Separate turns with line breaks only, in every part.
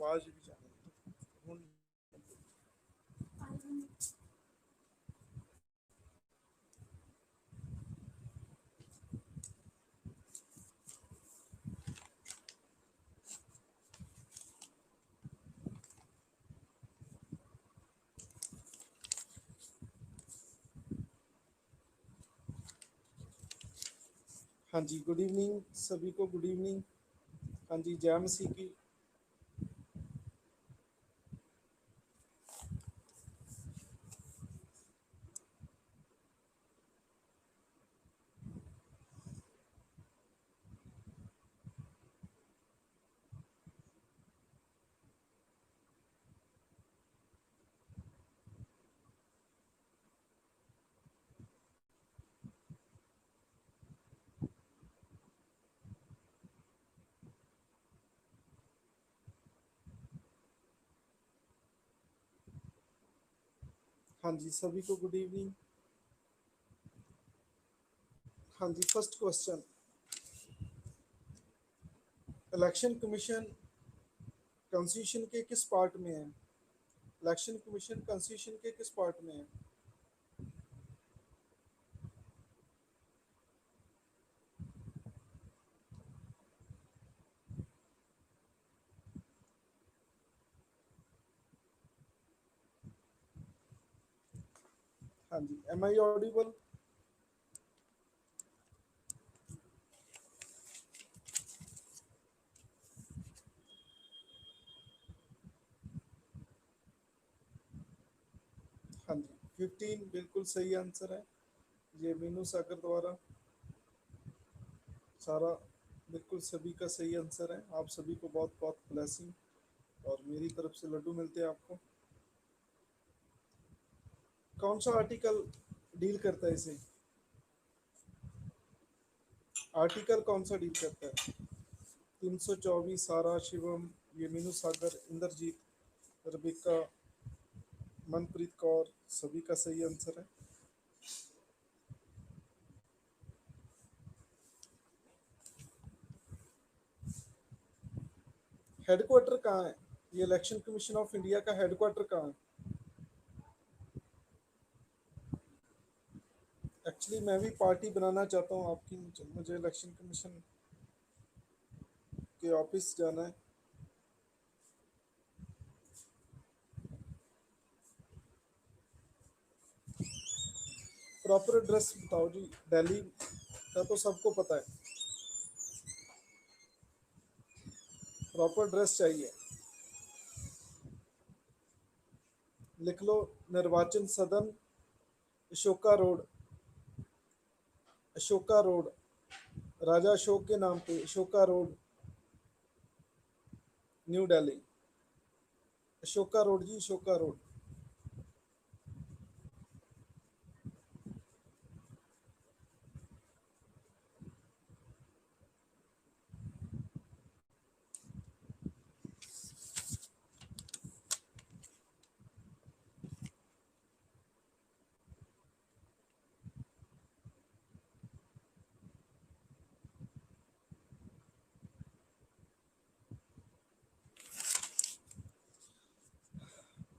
आवाज भी जाने। हाँ जी, गुड इवनिंग सभी को, गुड इवनिंग। हाँ जी, जय मसीह की। हाँ जी, सभी को गुड इवनिंग। हाँ जी, first question, election commission constitution के किस पार्ट में है? इलेक्शन कमीशन कॉन्स्टिट्यूशन के किस पार्ट में है? हाँ जी, एम आई ऑडिबल? हाँ जी, 15 बिल्कुल सही आंसर है। ये मीनू सागर द्वारा सारा बिल्कुल सभी का सही आंसर है। आप सभी को बहुत बहुत ब्लेसिंग और मेरी तरफ से लड्डू मिलते हैं आपको। कौन सा आर्टिकल डील करता है इसे? आर्टिकल कौन सा डील करता है? 324, सारा, शिवम, ये मीनू सागर, इंद्रजीत, रबिका, मनप्रीत कौर, सभी का सही आंसर है। हेडक्वार्टर कहाँ है? ये इलेक्शन कमीशन ऑफ इंडिया का हेडक्वार्टर कहाँ है? एक्चुअली मैं भी पार्टी बनाना चाहता हूँ आपकी। मुझे इलेक्शन कमीशन के ऑफिस जाना है। प्रॉपर एड्रेस बताओ जी। दिल्ली का तो सबको पता है, प्रॉपर एड्रेस चाहिए। लिख लो, निर्वाचन सदन, अशोका रोड, अशोका रोड, राजा अशोक के नाम पे Ashoka road, New Delhi. Ashoka road जी, Ashoka road.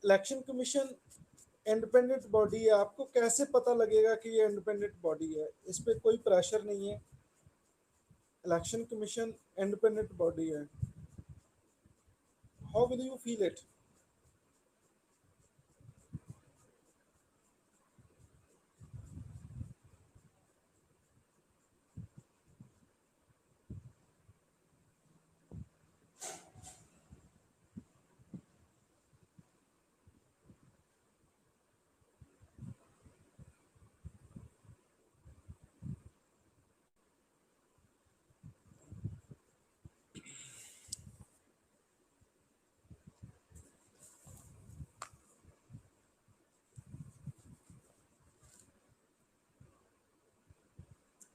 Election commission independent body है। आपको कैसे पता लगेगा कि ये इंडिपेंडेंट बॉडी है? इस पे कोई प्रेशर नहीं है। इलेक्शन कमीशन इंडिपेंडेंट बॉडी है। How will you feel it?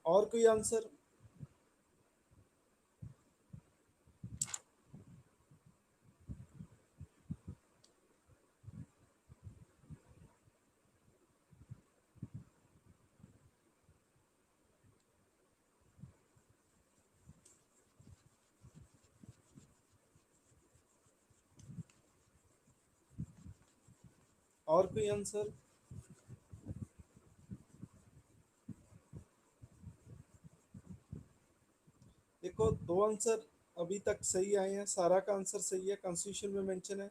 और कोई आंसर? और कोई आंसर? देखो, दो आंसर अभी तक सही आए हैं। सारा का आंसर सही है, कॉन्स्टिट्यूशन में मेंशन है।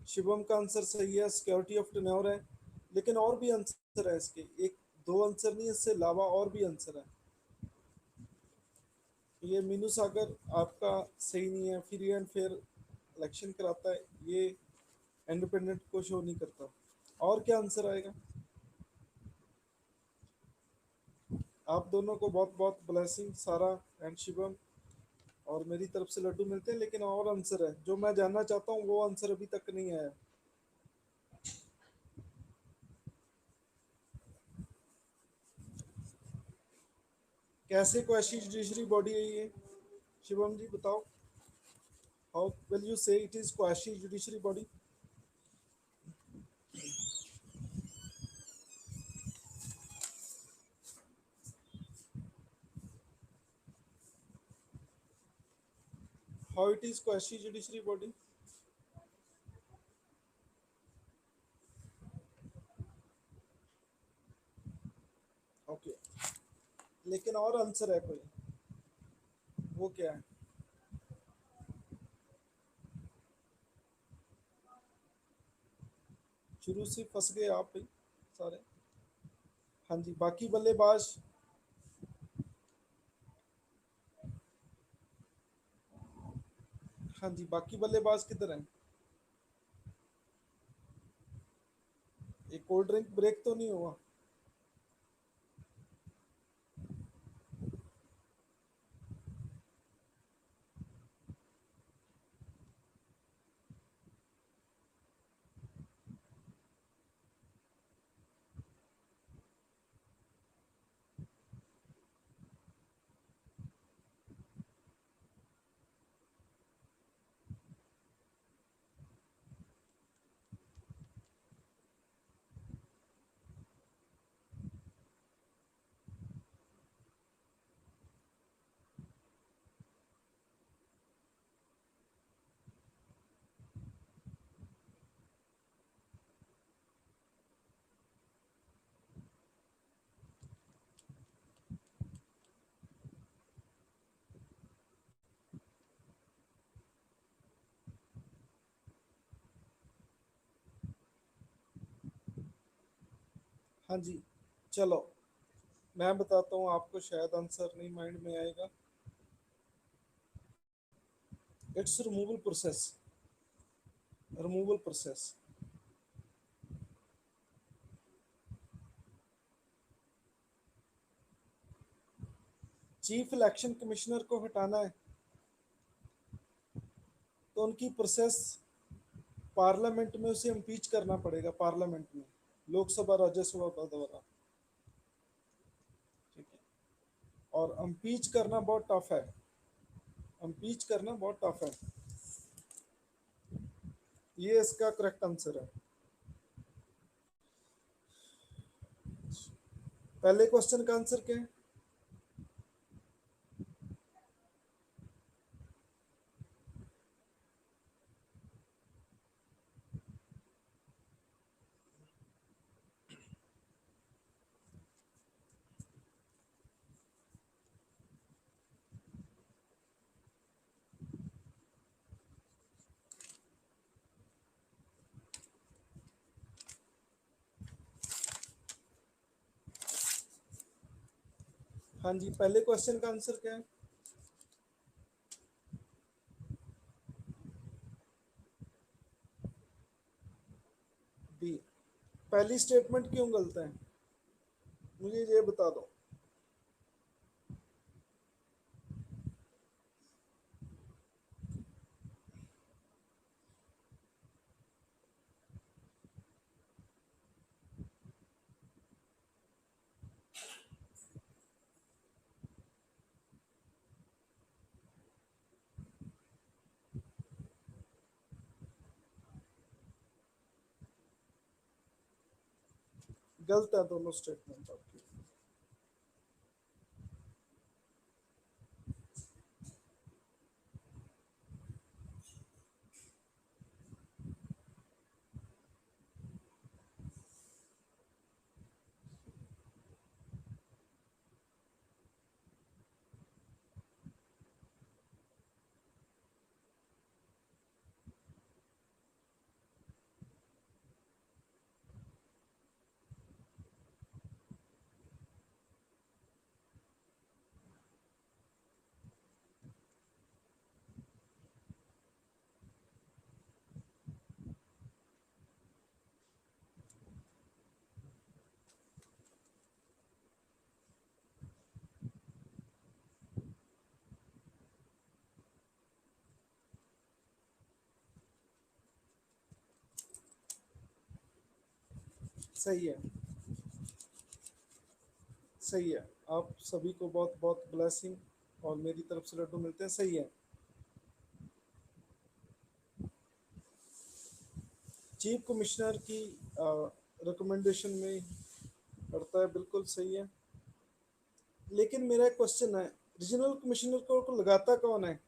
शिवम का आंसर सही है, सिक्योरिटी ऑफ टेन्योर है। लेकिन और भी आंसर है इसके, एक दो आंसर नहीं, इससे अलावा और भी आंसर है। ये मीनू सागर आपका सही नहीं है, फ्री एंड फेयर इलेक्शन कराता है, ये इंडिपेंडेंट को शो नहीं करता। और क्या आंसर आएगा? आप दोनों को बहुत बहुत ब्लेसिंग, सारा एंड शिवम। और मेरी तरफ से लड्डू मिलते हैं। लेकिन और आंसर है जो मैं जानना चाहता हूँ, वो आंसर अभी तक नहीं आया। कैसे क्वेश्चन जुडिशरी बॉडी है ये? शिवम जी बताओ, हाउ विल यू से it is question judiciary body? How it is question judiciary body? Okay, लेकिन और आंसर है कोई? वो क्या है? शुरू से फंस गए आप भी सारे। हाँ जी, बाकी बल्लेबाज। हाँ जी, बाकी बल्लेबाज किधर हैं? एक कोल्ड ड्रिंक ब्रेक तो नहीं हुआ? हाँ जी, चलो मैं बताता हूँ आपको, शायद आंसर नहीं माइंड में आएगा। It's removal process. Removal process. Chief election commissioner को हटाना है तो उनकी प्रोसेस पार्लियामेंट में उसे इम्पीच करना पड़ेगा, पार्लियामेंट में, लोकसभा राज्यसभा द्वारा। ठीक है, और इम्पीच करना बहुत टफ है। इम्पीच करना बहुत टफ है। ये इसका करेक्ट आंसर है। पहले क्वेश्चन का आंसर क्या है? हाँ जी, पहले क्वेश्चन का आंसर क्या है? बी। पहली स्टेटमेंट क्यों गलत है, मुझे ये बता दो। गलत है दोनों स्टेटमेंट आपकी। सही है, सही है। आप सभी को बहुत बहुत ब्लेसिंग और मेरी तरफ से लड्डू मिलते हैं, सही है। चीफ कमिश्नर की रिकमेंडेशन में पड़ता है, बिल्कुल सही है। लेकिन मेरा एक क्वेश्चन है, रीजनल कमिश्नर को लगाता कौन है?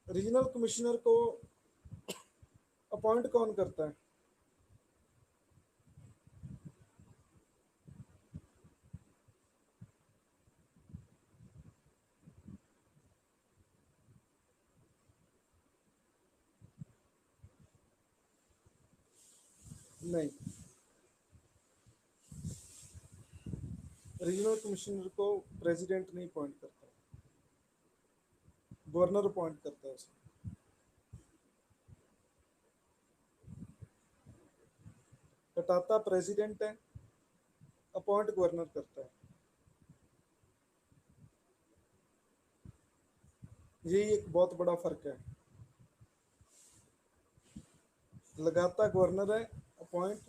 रीजनल कमिश्नर को अपॉइंट कौन करता है? नहीं, रीजनल कमिश्नर को प्रेसिडेंट नहीं अपॉइंट करता, गवर्नर अपॉइंट करता है उसे। हटाता प्रेसिडेंट है, अपॉइंट गवर्नर करता है। यही एक बहुत बड़ा फर्क है। लगाता गवर्नर है, अपॉइंट।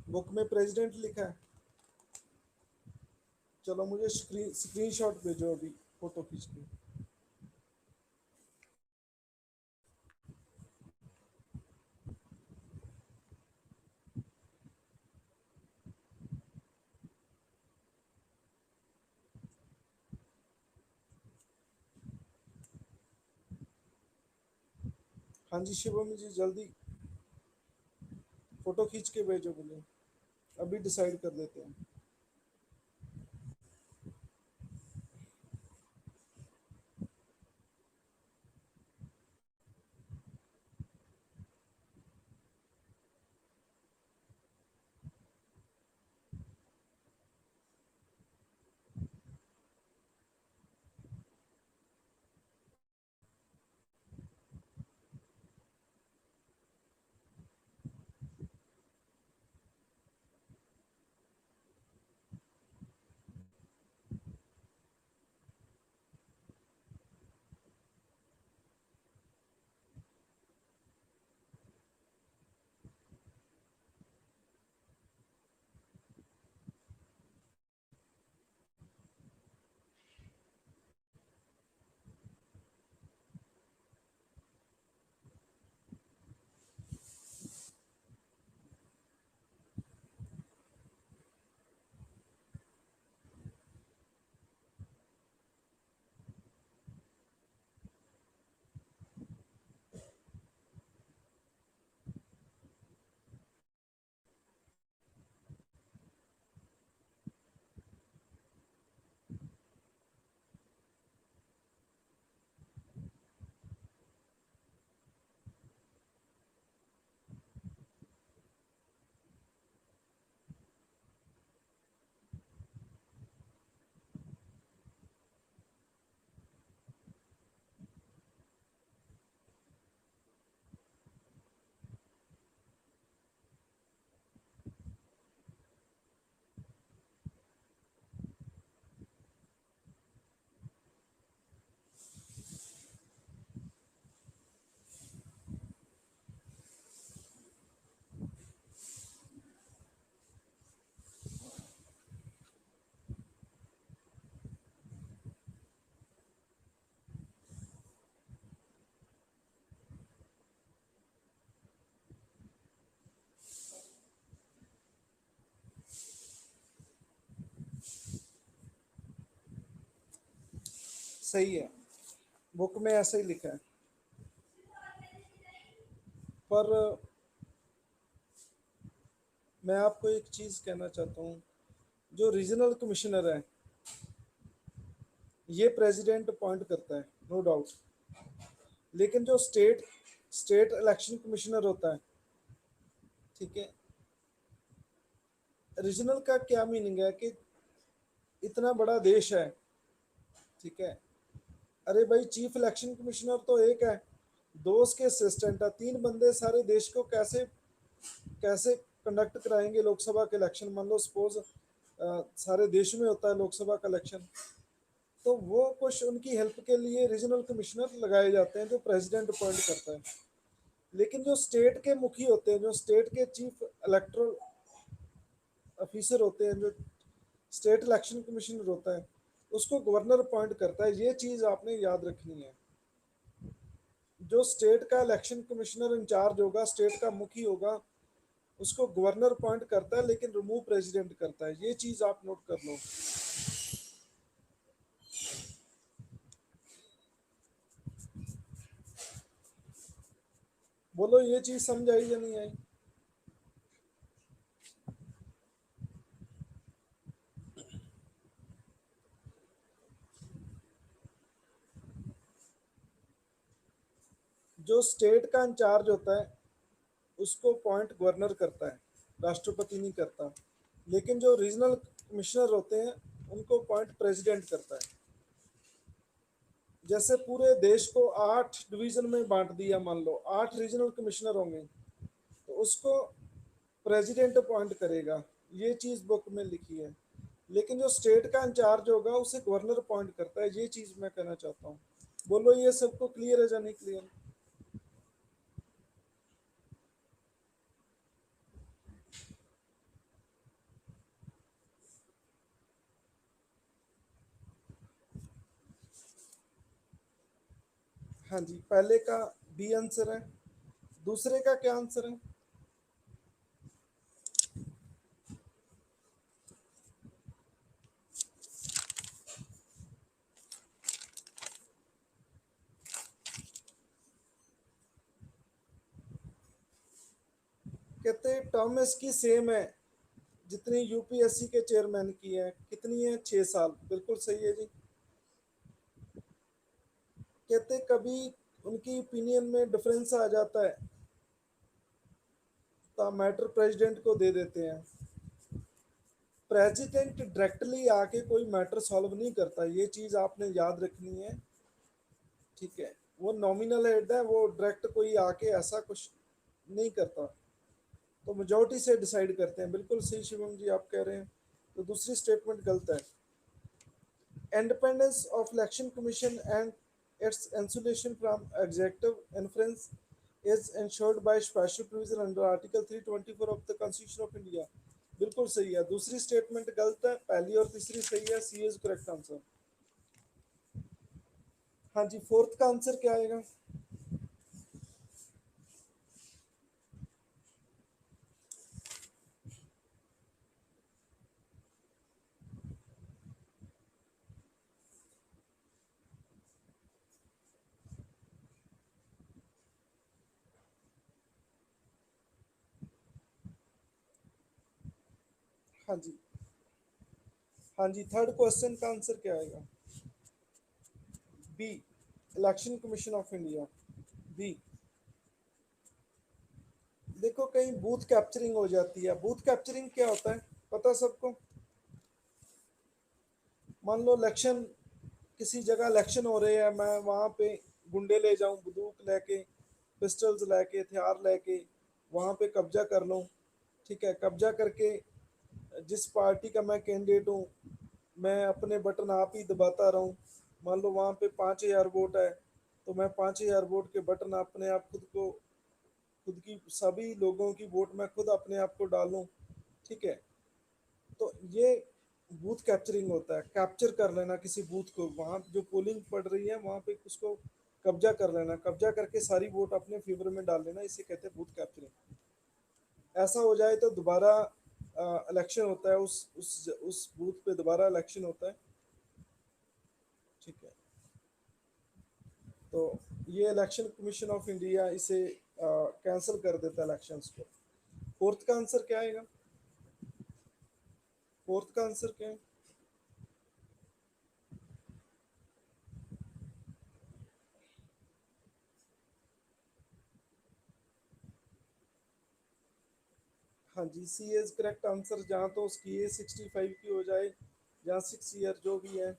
बुक में प्रेसिडेंट लिखा है। चलो मुझे स्क्रीनशॉट भेजो अभी, फोटो खींच के। हाँ जी शिवम जी, जल्दी फोटो खींच के भेजो मुझे, अभी डिसाइड कर देते हैं। सही है, बुक में ऐसा ही लिखा है। पर मैं आपको एक चीज कहना चाहता हूँ, जो रीजनल कमिश्नर है ये प्रेसिडेंट अपॉइंट करता है, नो डाउट। लेकिन जो स्टेट स्टेट इलेक्शन कमिश्नर होता है, ठीक है, रीजनल का क्या मीनिंग है कि इतना बड़ा देश है, ठीक है। अरे भाई, चीफ इलेक्शन कमिश्नर तो एक है, दो उसके असिस्टेंट है, तीन बंदे सारे देश को कैसे कैसे कंडक्ट कराएंगे लोकसभा के इलेक्शन? मान लो सपोज सारे देश में होता है लोकसभा का इलेक्शन, तो वो कुछ उनकी हेल्प के लिए रीजनल कमिश्नर लगाए जाते हैं जो प्रेसिडेंट अपॉइंट करता है। लेकिन जो स्टेट के मुखी होते हैं, जो स्टेट के चीफ इलेक्टोरल ऑफिसर होते हैं, जो स्टेट इलेक्शन कमिश्नर होता है, उसको गवर्नर अपॉइंट करता है। ये चीज़ आपने याद रखनी है। जो स्टेट का इलेक्शन कमिश्नर इंचार्ज होगा, स्टेट का मुखी होगा, उसको गवर्नर अपॉइंट करता है, लेकिन रिमूव प्रेसिडेंट करता है। ये चीज़ आप नोट कर लो। बोलो ये चीज़ समझ आई या नहीं आई? जो स्टेट का इंचार्ज होता है उसको अपॉइंट गवर्नर करता है, राष्ट्रपति नहीं करता। लेकिन जो रीजनल कमिश्नर होते हैं उनको अपॉइंट प्रेसिडेंट करता है। जैसे पूरे देश को 8 डिवीजन में बांट दिया, मान लो 8 रीजनल कमिश्नर होंगे, तो उसको प्रेसिडेंट अपॉइंट करेगा। ये चीज़ बुक में लिखी है। लेकिन जो स्टेट का इंचार्ज होगा उसे गवर्नर अपॉइंट करता है। ये चीज़ मैं कहना चाहता हूँ। बोलो ये सबको क्लियर है या नहीं क्लियर? हाँ जी, पहले का बी आंसर है। दूसरे का क्या आंसर है? कहते टर्म इसकी सेम है जितनी यूपीएससी के चेयरमैन की है। कितनी है? 6 साल। बिल्कुल सही है जी। कहते कभी उनकी ओपिनियन में डिफरेंस आ जाता है तो मैटर प्रेसिडेंट को दे देते हैं। प्रेसिडेंट डायरेक्टली आके कोई मैटर सॉल्व नहीं करता, ये चीज़ आपने याद रखनी है। ठीक है, वो नॉमिनल हेड है, वो डायरेक्ट कोई आके ऐसा कुछ नहीं करता। तो मेजोरिटी से डिसाइड करते हैं। बिल्कुल सही शिवम जी आप कह रहे हैं। तो दूसरी स्टेटमेंट गलत है। Independence of Election Commission and its insulation from executive influence is ensured by special provision under Article 324 of the Constitution of India। बिल्कुल सही है। दूसरी स्टेटमेंट गलत है, पहली और तीसरी सही है। सी इज करेक्ट आंसर। हाँ जी, फोर्थ का आंसर क्या आएगा? हाँ जी, हाँ जी, थर्ड क्वेश्चन का आंसर क्या आएगा? B, Election Commission of India. B. देखो कहीं बूथ कैप्चरिंग हो जाती है। बूथ कैप्चरिंग क्या होता है पता सबको? मान लो इलेक्शन, किसी जगह इलेक्शन हो रहे हैं, मैं वहाँ पे गुंडे ले जाऊँ, बंदूक लेके, पिस्टल्स लेके, हथियार लेके वहाँ पे कब्जा कर लूँ। ठीक है, कब्जा करके जिस पार्टी का मैं कैंडिडेट हूँ, मैं अपने बटन आप ही दबाता रहूँ। मान लो वहाँ पे 5,000 वोट है, तो मैं 5,000 वोट के बटन अपने आप खुद को, खुद की सभी लोगों की वोट मैं खुद अपने आप को डालूँ। ठीक है, तो ये बूथ कैप्चरिंग होता है। कैप्चर कर लेना किसी बूथ को, वहाँ जो पोलिंग पड़ रही है वहाँ पे उसको कब्जा कर लेना, कब्जा करके सारी वोट अपने फेवर में डाल लेना, इसे कहते हैं बूथ कैप्चरिंग। ऐसा हो जाए तो दोबारा इलेक्शन होता है, उस बूथ पे दोबारा इलेक्शन होता है। ठीक है, तो ये इलेक्शन कमीशन ऑफ इंडिया इसे कैंसिल कर देता है इलेक्शंस को। फोर्थ का आंसर क्या आएगा? फोर्थ का आंसर क्या है? हाँ जी, सी इज करेक्ट आंसर। जहाँ तो उसकी एज 65 की हो जाए, जहाँ 6 ईयर जो भी है।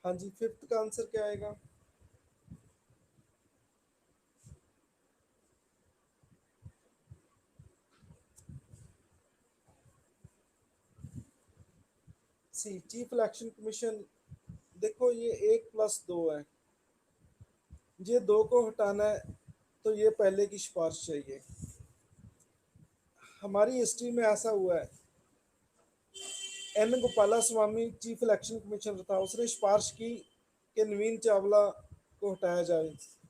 हाँ जी, फिफ्थ का आंसर क्या आएगा? सी, चीफ इलेक्शन कमीशन। देखो ये 1+2 है, ये 2 को हटाना है, तो ये पहले की सिफारिश चाहिए। हमारी हिस्ट्री में ऐसा हुआ है, एन गोपाला स्वामी चीफ इलेक्शन कमिश्नर था, उसने सिफारिश की कि नवीन चावला को हटाया जाए।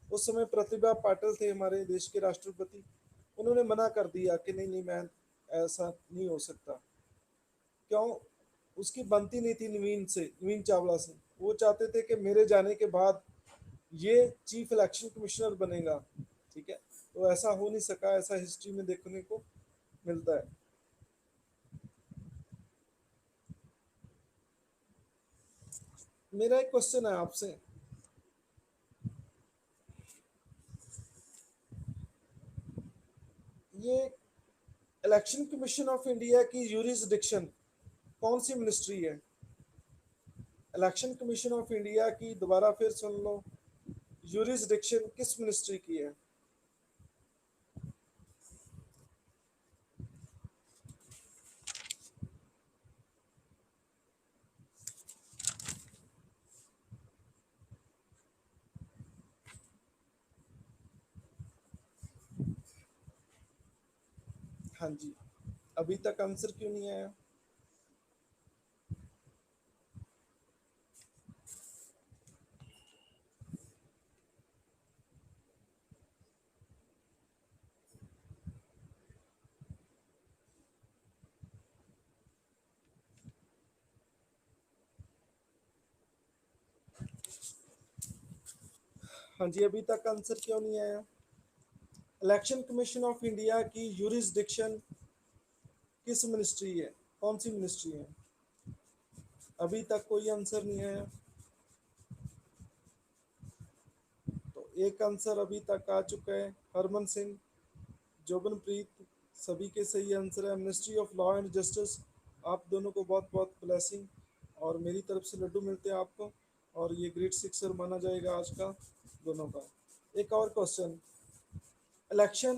उस समय प्रतिभा पाटिल थे हमारे देश के राष्ट्रपति, उन्होंने मना कर दिया कि नहीं नहीं, मैं ऐसा नहीं हो सकता। क्यों? उसकी बनती नहीं थी नवीन चावला से। वो चाहते थे कि मेरे जाने के बाद ये चीफ इलेक्शन कमिश्नर बनेगा। ठीक है, तो ऐसा हो नहीं सका, ऐसा हिस्ट्री में देखने को मिलता है। मेरा एक क्वेश्चन है आपसे। ये इलेक्शन कमीशन ऑफ इंडिया की यूरिसडिक्शन कौन सी मिनिस्ट्री है? इलेक्शन कमीशन ऑफ इंडिया की, दोबारा फिर सुन लो, यूरिसडिक्शन किस मिनिस्ट्री की है? हाँ जी, अभी तक आंसर क्यों नहीं आया? हाँ जी, अभी तक आंसर क्यों नहीं आया? इलेक्शन कमीशन ऑफ इंडिया की यूरिसडिक्शन किस मिनिस्ट्री है, कौन सी मिनिस्ट्री है? अभी तक कोई आंसर नहीं आया। तो एक आंसर अभी तक आ चुका है, हरमन सिंह, जोबनप्रीत, सभी के सही आंसर है ministry of law and justice. आप दोनों को बहुत बहुत ब्लेसिंग, और मेरी तरफ से लड्डू मिलते हैं आपको, और ये ग्रेट सिक्सर माना जाएगा आज का दोनों का। एक और क्वेश्चन, इलेक्शन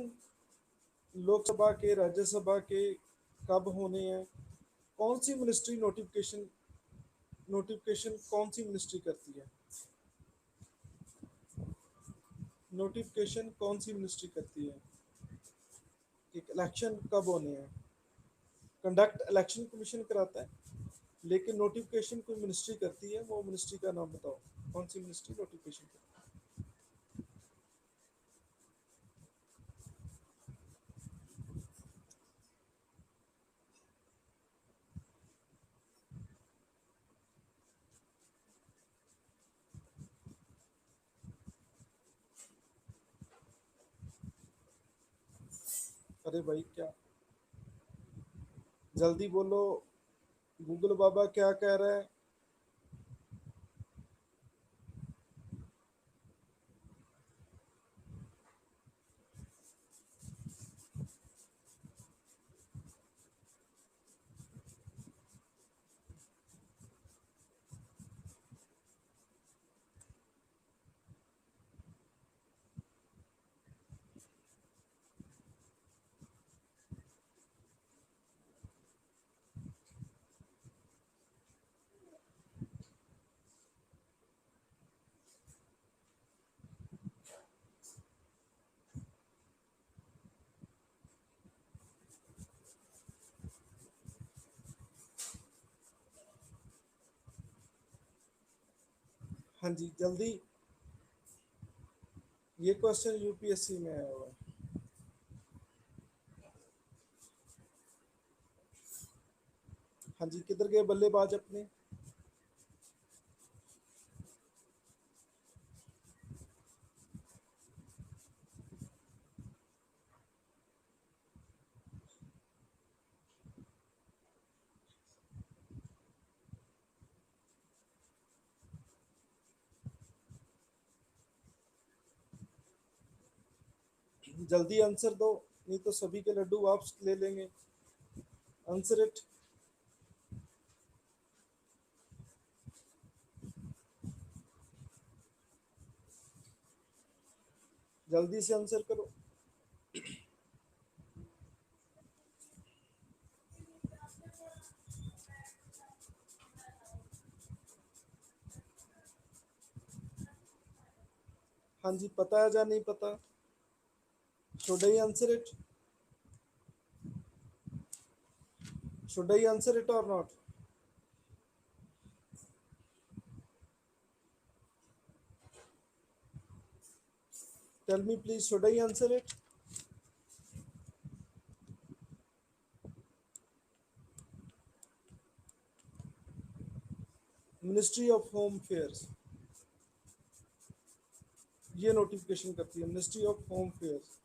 लोकसभा के, राज्यसभा के कब होने हैं? कौन सी मिनिस्ट्री नोटिफिकेशन नोटिफिकेशन कौन सी मिनिस्ट्री करती है? नोटिफिकेशन कौन सी मिनिस्ट्री करती है कि इलेक्शन कब होने हैं? कंडक्ट इलेक्शन कमीशन कराता है, लेकिन नोटिफिकेशन कोई मिनिस्ट्री करती है, वो मिनिस्ट्री का नाम बताओ, कौन सी मिनिस्ट्री नोटिफिकेशन करती है? अरे भाई क्या, जल्दी बोलो, गूगल बाबा क्या कह रहा है? हाँ जी, जल्दी, ये क्वेश्चन यूपीएससी में आया हुआ है। हाँ जी, किधर गए बल्लेबाज अपने? जल्दी आंसर दो, नहीं तो सभी के लड्डू वापस ले लेंगे। Answer it. जल्दी से आंसर करो। हाँ जी, पता है या नहीं पता? Should I answer it? Should I answer it और not? Tell me please, should I answer it? Ministry of home affairs ये नोटिफिकेशन करती है, मिनिस्ट्री ऑफ होम अफेयर्स।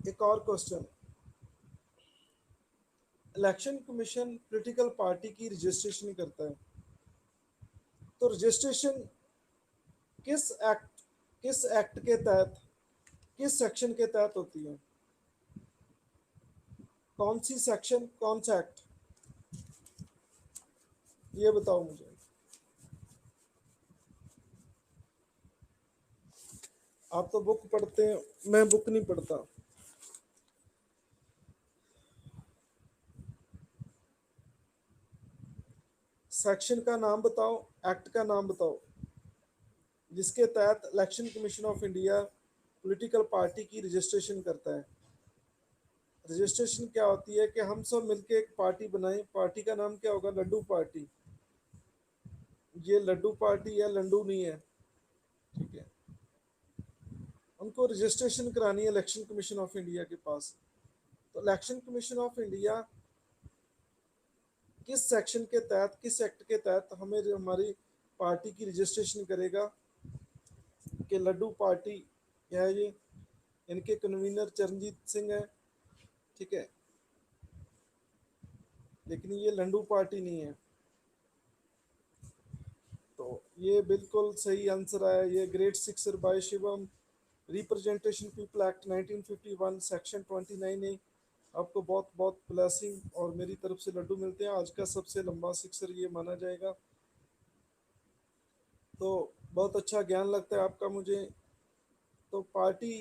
एक और question, election commission political party की रजिस्ट्रेशन करता है, तो रजिस्ट्रेशन किस एक्ट, किस एक्ट के तहत, किस सेक्शन के तहत होती है? कौन सी सेक्शन, कौन सा एक्ट, ये बताओ मुझे। आप तो बुक पढ़ते हैं, मैं बुक नहीं पढ़ता। सेक्शन का नाम बताओ, एक्ट का नाम बताओ, जिसके तहत election Commission of India political party की रजिस्ट्रेशन करता है। रजिस्ट्रेशन क्या होती है कि हम सब मिलके एक पार्टी बनाएं, पार्टी का नाम क्या होगा? लड्डू पार्टी। ये लड्डू पार्टी है, लड्डू नहीं है, ठीक है। उनको रजिस्ट्रेशन करानी है इलेक्शन कमीशन ऑफ इंडिया के पास। तो इलेक्शन कमीशन ऑफ इंडिया किस सेक्शन के तहत, किस एक्ट के तहत हमें हमारी पार्टी की रजिस्ट्रेशन करेगा कि लड्डू पार्टी क्या है ये, इनके कन्वीनर चरणजीत सिंह है, ठीक है, लेकिन ये लड्डू पार्टी नहीं है। तो ये बिल्कुल सही आंसर आया, ये great sixer by Shivam, representation people act 1951 section 29 A. आपको बहुत बहुत ब्लेसिंग और मेरी तरफ से लड्डू मिलते हैं। आज का सबसे लंबा सिक्सर ये माना जाएगा। तो बहुत अच्छा ज्ञान लगता है आपका मुझे। तो पार्टी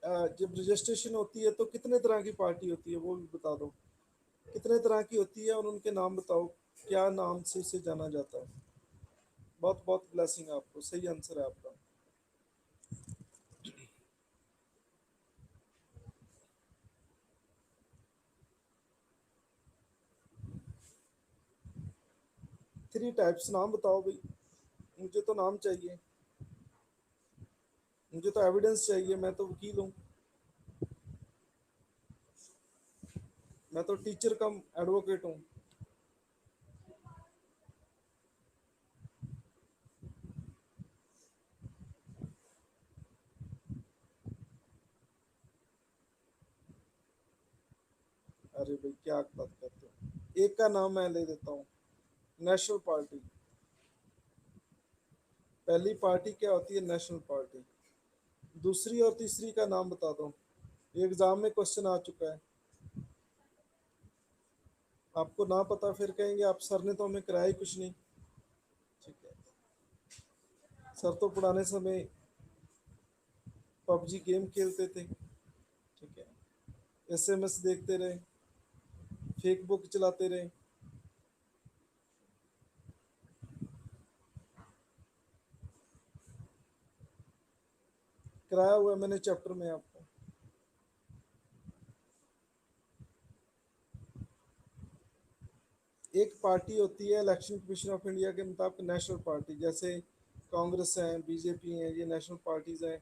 जब रजिस्ट्रेशन होती है तो कितने तरह की पार्टी होती है वो भी बता दो, कितने तरह की होती है और उनके नाम बताओ, क्या नाम से इसे जाना जाता है। बहुत बहुत ब्लेसिंग आपको, सही आंसर है आपका। 3 टाइप्स नाम बताओ भाई, मुझे तो नाम चाहिए, मुझे तो एविडेंस चाहिए, मैं तो वकील हूँ, मैं तो टीचर कम एडवोकेट हूँ। अरे भाई क्या बात करते हो, एक का नाम मैं ले देता हूँ, नेशनल पार्टी। पहली पार्टी क्या होती है? National party. दूसरी और तीसरी का नाम बता दो, ये एग्जाम में क्वेश्चन आ चुका है। आपको ना पता फिर कहेंगे आप सर ने तो हमें कराया ही कुछ नहीं, ठीक है। सर तो पुराने समय पबजी गेम खेलते थे, ठीक है, एसएमएस देखते रहे, फेक बुक चलाते रहे। कराया हुआ है मैंने चैप्टर में आपको। एक पार्टी होती है इलेक्शन कमीशन ऑफ इंडिया के मुताबिक नेशनल पार्टी, जैसे कांग्रेस है, बीजेपी है, ये नेशनल पार्टीज हैं।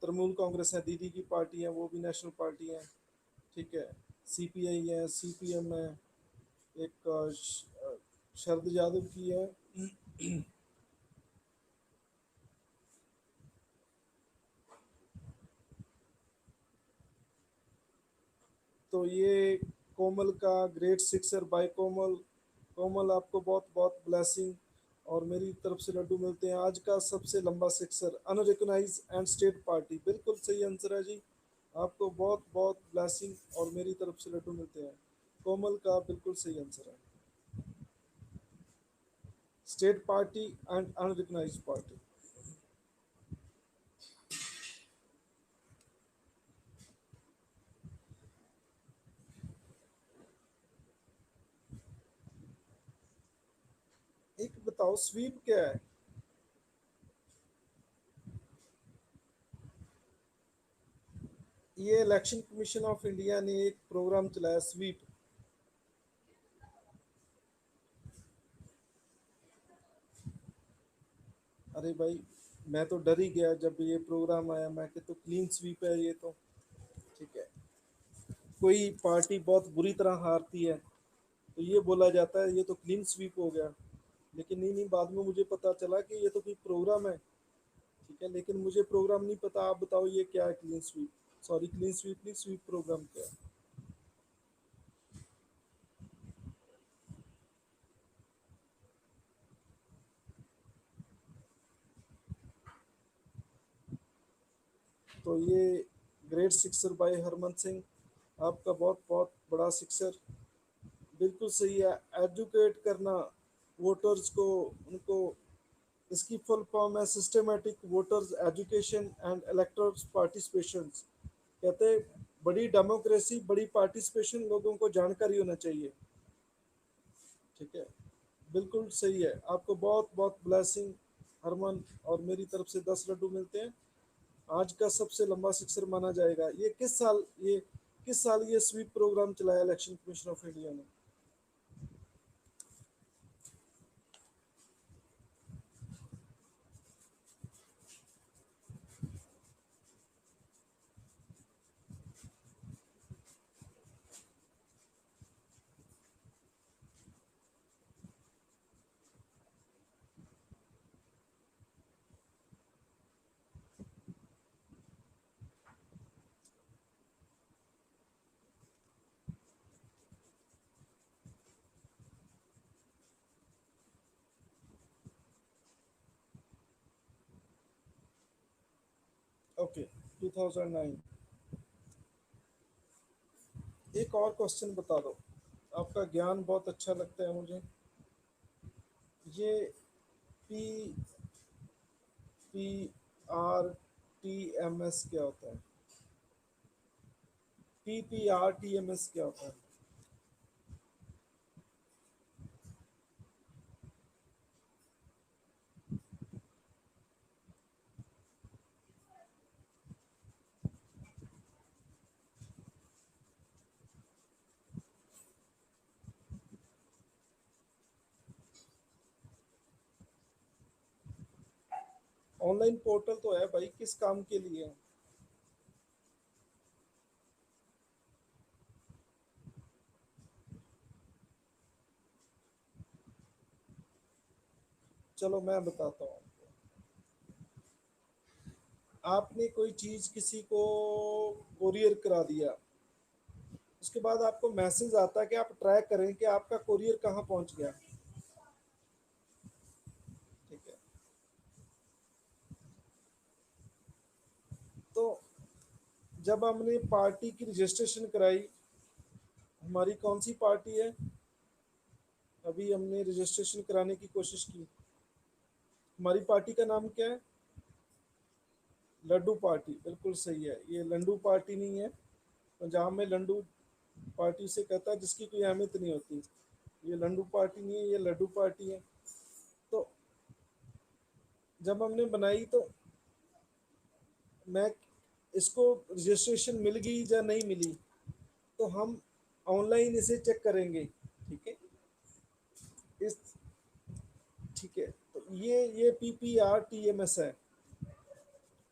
तृणमूल कांग्रेस है, दीदी की पार्टी है, वो भी नेशनल पार्टी है, ठीक है। सीपीआई है, सीपीएम है, एक शरद यादव की है। तो ये कोमल का ग्रेट सिक्सर बाय कोमल। कोमल आपको बहुत बहुत ब्लेसिंग और मेरी तरफ से लड्डू मिलते हैं। आज का सबसे लंबा sixer unrecognised and state party, बिल्कुल सही आंसर है जी। आपको बहुत बहुत ब्लेसिंग और मेरी तरफ से लड्डू मिलते हैं। कोमल का बिल्कुल सही आंसर है। State party and unrecognised party. एक बताओ स्वीप क्या है? ये इलेक्शन कमीशन ऑफ इंडिया ने एक प्रोग्राम चलाया स्वीप। अरे भाई, मैं तो डर ही गया जब ये प्रोग्राम आया, मैं कि तो क्लीन स्वीप है ये तो। ठीक है, कोई पार्टी बहुत बुरी तरह हारती है तो ये बोला जाता है ये तो क्लीन स्वीप हो गया। लेकिन नहीं नहीं, बाद में मुझे पता चला कि ये तो कोई प्रोग्राम है। ठीक है, लेकिन मुझे प्रोग्राम नहीं पता, आप बताओ ये क्या है clean sweep? Sorry, clean sweep नहीं, स्वीप प्रोग्राम क्या है? तो ये great sixer by Harman Singh, आपका बहुत बहुत बड़ा सिक्सर। बिल्कुल सही है। एजुकेट करना वोटर्स को, उनको, इसकी फुल फॉर्म है systematic voters education and electors participation. कहते हैं बड़ी डेमोक्रेसी, बड़ी पार्टिसिपेशन, लोगों को जानकारी होना चाहिए। ठीक है, बिल्कुल सही है। आपको बहुत बहुत ब्लेसिंग हरमन, और मेरी तरफ से 10 लड्डू मिलते हैं। आज का सबसे लंबा सिक्सर माना जाएगा। ये किस साल ये स्वीप प्रोग्राम चलाया इलेक्शन कमीशन ऑफ इंडिया ने? ओके, 2009। एक और क्वेश्चन बता दो, आपका ज्ञान बहुत अच्छा लगता है मुझे। ये P P R T M S क्या होता है? PPRTMS क्या होता है? ऑनलाइन पोर्टल तो है भाई, किस काम के लिए है? चलो मैं बताता हूँ। आपने कोई चीज किसी को कोरियर करा दिया, उसके बाद आपको मैसेज आता है कि आप ट्रैक करें कि आपका कोरियर कहाँ पहुंच गया। ठीक है, तो जब हमने पार्टी की रजिस्ट्रेशन कराई, हमारी कौन सी पार्टी है, अभी हमने रजिस्ट्रेशन कराने की कोशिश की, हमारी पार्टी का नाम क्या है? लड्डू पार्टी, बिल्कुल सही है। ये लड्डू पार्टी नहीं है। पंजाब में लड्डू पार्टी से कहता है जिसकी कोई अहमियत नहीं होती। ये लड्डू पार्टी नहीं है, ये लड्डू पार्टी है। तो जब हमने बनाई तो मैं, इसको रजिस्ट्रेशन मिल गई या नहीं मिली, तो हम ऑनलाइन इसे चेक करेंगे। ठीक है, इस ठीक है, तो ये PPRTMS है।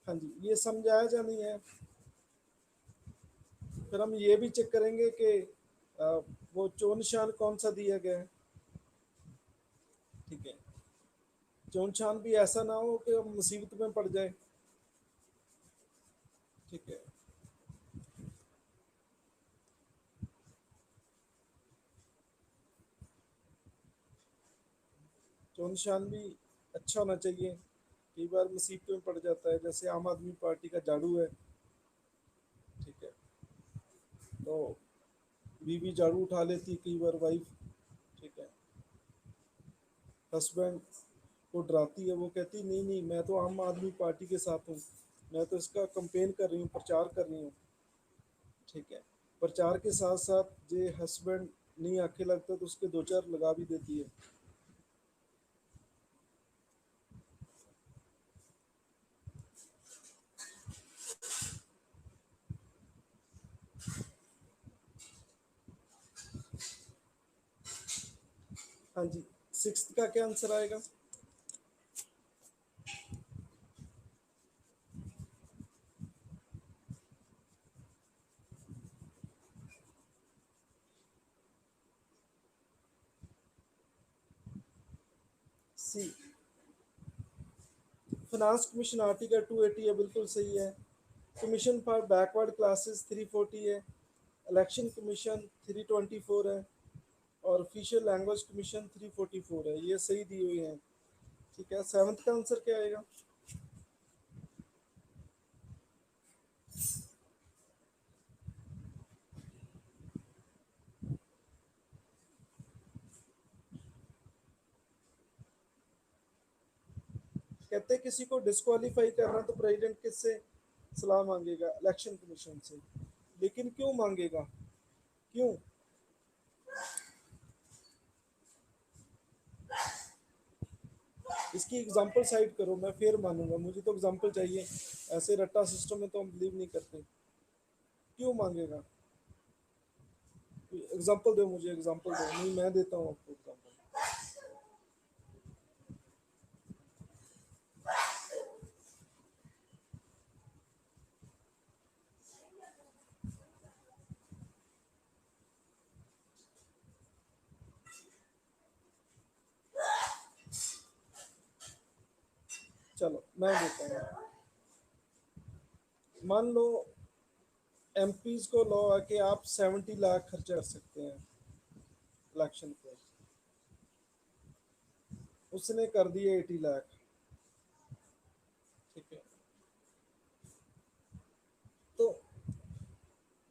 हाँ जी, ये समझाया जा नहीं है। फिर हम ये भी चेक करेंगे कि अ, वो चोन निशान कौन सा दिया गया है। ठीक है, चोन निशान भी ऐसा ना हो कि हम मुसीबत में पड़ जाए। ठीक है, चोन निशान भी अच्छा होना चाहिए। कई बार मुसीबत में पड़ जाता है, जैसे आम आदमी पार्टी का झाड़ू है। ठीक है, तो बीवी झाड़ू उठा लेती है कई बार, वाइफ। ठीक है, हस्बैंड को डराती है, वो कहती नहीं नहीं मैं तो आम आदमी पार्टी के साथ हूँ, मैं तो इसका कंपेन कर रही हूँ, प्रचार कर रही हूँ। ठीक है, प्रचार के साथ साथ जे हस्बैंड नहीं आके लगता तो उसके दो चार लगा भी देती है। हाँ जी, सिक्स का क्या आंसर आएगा? सी, फाइनेंस कमीशन आर्टिकल 280 है, बिल्कुल सही है। कमीशन फॉर बैकवर्ड क्लासेस 340 है। इलेक्शन कमीशन 324 है। और ऑफिशियल लैंग्वेज कमीशन 344 है, ये सही दी हुई है। ठीक है, सेवन्थ का आंसर क्या आएगा? कहते हैं किसी को डिस्क्वालीफाई करना तो प्रेसिडेंट किससे सलाह मांगेगा? इलेक्शन कमीशन से। लेकिन क्यों मांगेगा? क्यों? इसकी एग्जांपल साइड करो, मैं फिर मानूंगा, मुझे तो एग्जांपल चाहिए। ऐसे रट्टा सिस्टम में तो हम बिलीव नहीं करते। क्यों मांगेगा? एग्जांपल दो, मुझे एग्जांपल दो। नहीं, मैं देता हूँ आपको एग्जांपल। चलो मैं देता हूँ। मान लो एमपीज को लॉ है कि आप 70 लाख खर्चा कर सकते हैं इलेक्शन पे, उसने कर दिए 80 लाख। ठीक है, तो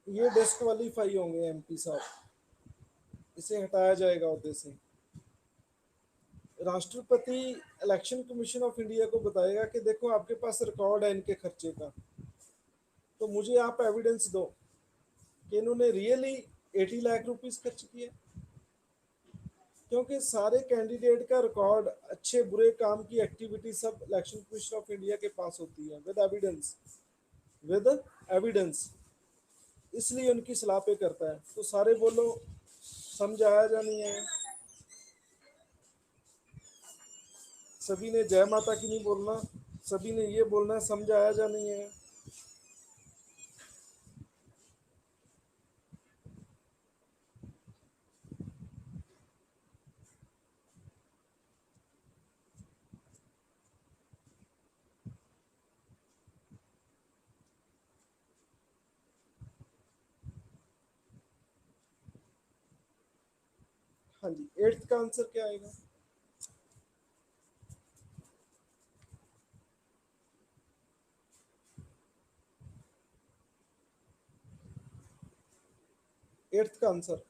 ये डिस्क्वालीफाई होंगे एमपी साहब, इसे हटाया जाएगा अहदे से। राष्ट्रपति इलेक्शन कमीशन ऑफ इंडिया को बताएगा कि देखो आपके पास रिकॉर्ड है इनके खर्चे का, तो मुझे आप एविडेंस दो कि इन्होंने रियली 80 लाख रुपीस खर्च किए। क्योंकि सारे कैंडिडेट का रिकॉर्ड, अच्छे बुरे काम की एक्टिविटी सब इलेक्शन कमीशन ऑफ इंडिया के पास होती है विद एविडेंस। विद एविडेंस, इसलिए उनकी सलाह पे करता है। तो सारे बोलो, समझ आया या नहीं आया? सभी ने जय माता की नहीं बोलना, सभी ने ये बोलना है समझ आया या नहीं है। हाँ जी, एट्थ का आंसर क्या आएगा? एट्थ का आंसर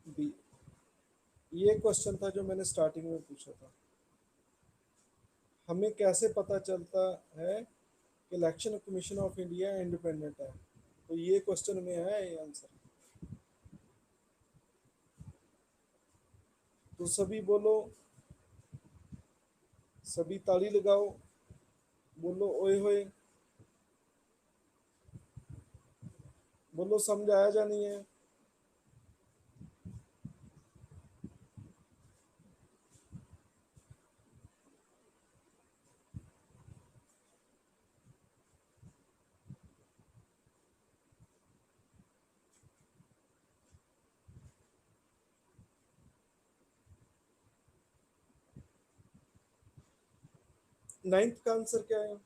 बी। ये क्वेश्चन था जो मैंने स्टार्टिंग में पूछा था। हमें कैसे पता चलता है कि election Commission of India independent है? तो ये क्वेश्चन में है ये आंसर। तो सभी बोलो, सभी ताली लगाओ, बोलो ओए होए, बोलो समझ आया या नहीं है? 9th का आंसर क्या है?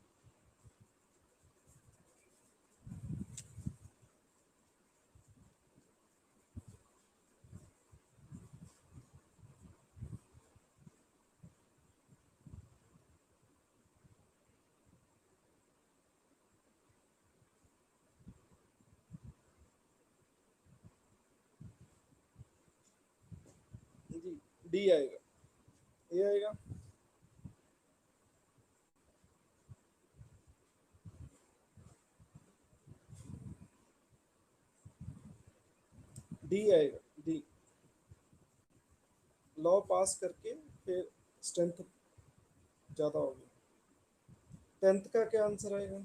डी आएगा, ए आएगा। डी आएगा, डी। लॉ पास करके फिर स्ट्रेंथ ज्यादा होगी। 10th का क्या आंसर आएगा?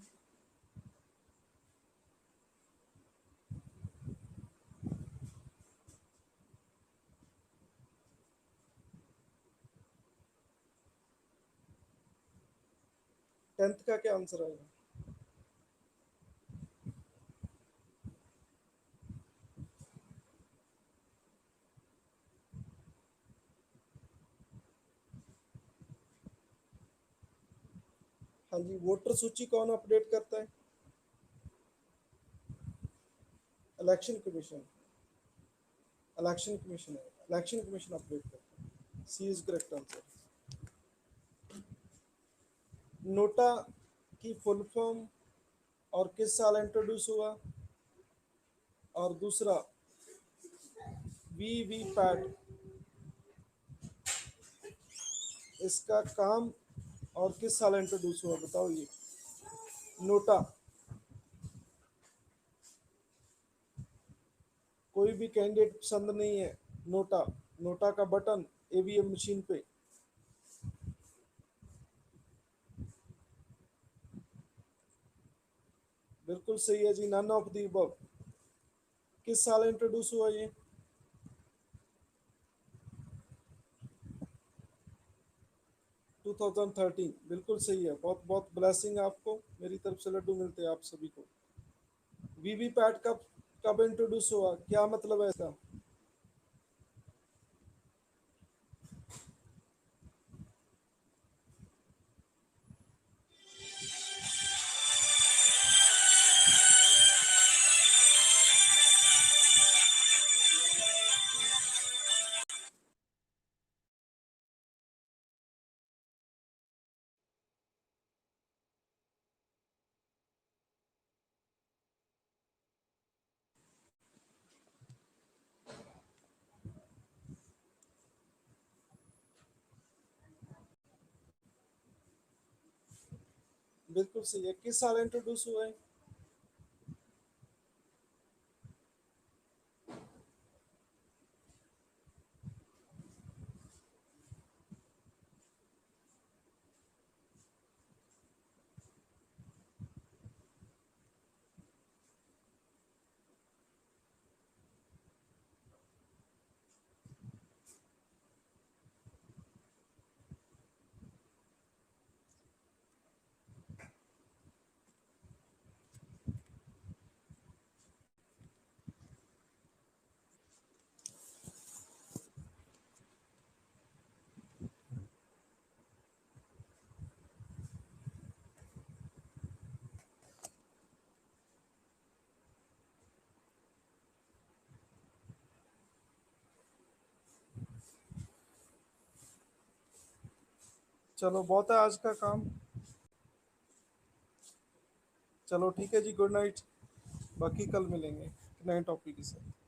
टेंथ का क्या आंसर आएगा? हाँ जी, वोटर सूची कौन अपडेट करता है? Election commission. इलेक्शन कमीशन है, इलेक्शन कमीशन अपडेट करता है। सी इज करेक्ट आंसर। नोटा की फुल फॉर्म और किस साल इंट्रोड्यूस हुआ? और दूसरा, वी पैट, इसका काम और किस साल इंट्रोड्यूस हुआ, बताओ ये। नोटा, कोई भी कैंडिडेट पसंद नहीं है। नोटा, नोटा का बटन ईवीएम मशीन पे। बिल्कुल सही है जी, नन ऑफ दी अबव। किस साल इंट्रोड्यूस हुआ ये? 2013, बिल्कुल सही है। बहुत बहुत ब्लेसिंग आपको मेरी तरफ से, लड्डू मिलते हैं आप सभी को। वीवीपैट कब कब इंट्रोड्यूस हुआ, क्या मतलब है इसका? बिल्कुल सही है। किस साल इंट्रोड्यूस हुआ है? चलो बहुत है आज का काम। चलो ठीक है जी, गुड नाइट। बाकी कल मिलेंगे नए टॉपिक के साथ।